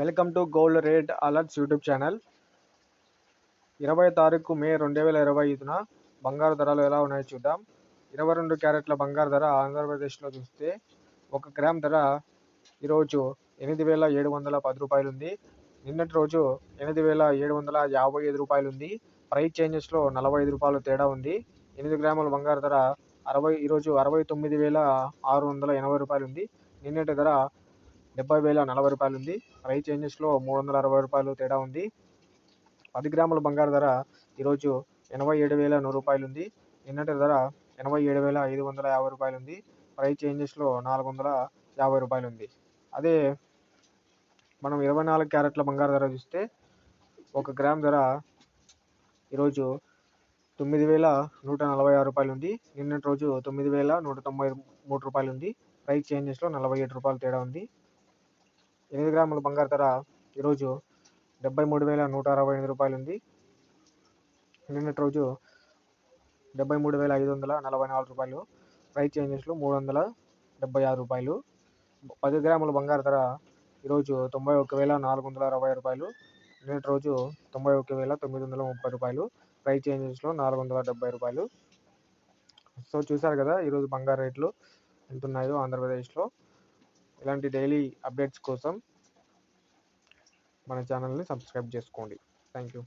Welcome to gold rate alerts YouTube channel. 20 తారీఖు మే 2025న బంగారు ధరలు ఎలా ఉన్నాయో చూద్దాం. 22 క్యారెట్ల బంగారు ధర ఆంధ్రప్రదేశ్లో చూస్తే 1 గ్రామ్ ధర ఈరోజు 8,710 రూపాయలు ఉంది. నిన్నటి రోజు 8,755 రూపాయలు ఉంది. ప్రైస్ చేంజెస్లో 45 రూపాయలు తేడా ఉంది. 8 గ్రాముల బంగారు ధర ఈరోజు 69,680 రూపాయలు ఉంది. నిన్నటి ధర 70,040 రూపాయలు ఉంది. ప్రైస్ చేంజెస్లో 360 రూపాయలు తేడా ఉంది. 10 గ్రాముల బంగారు ధర ఈరోజు 87,100 రూపాయలు ఉంది. నిన్నటి ధర 87,550 రూపాయలు ఉంది. ప్రైస్ చేంజెస్లో 450 రూపాయలు ఉంది. అదే మనం 24 క్యారెట్ల బంగారు ధర చూస్తే 1 గ్రామ్ ధర ఈరోజు 9,146 రూపాయలు ఉంది. నిన్నటి రోజు 9,193 రూపాయలు ఉంది. ప్రైస్ చేంజెస్లో 47 రూపాయలు తేడా ఉంది. 8 గ్రాముల బంగారు ధర ఈరోజు 73,168 రూపాయలు ఉంది. నిన్నటి రోజు 73,544 రూపాయలు. ప్రైస్ చేంజెస్లో 376 రూపాయలు. 10 గ్రాముల బంగారు ధర ఈరోజు 91,460 రూపాయలు. నిన్నటి రోజు 91,930 రూపాయలు. ప్రైస్ చేంజెస్లో 470 రూపాయలు. సో చూసారు కదా ఈరోజు బంగారు రేట్లు ఎంత ఉన్నాయో ఆంధ్రప్రదేశ్లో. ఇలాంటి డైలీ అప్డేట్స్ కోసం మన ఛానల్ని సబ్స్క్రైబ్ చేసుకోండి. Thank you.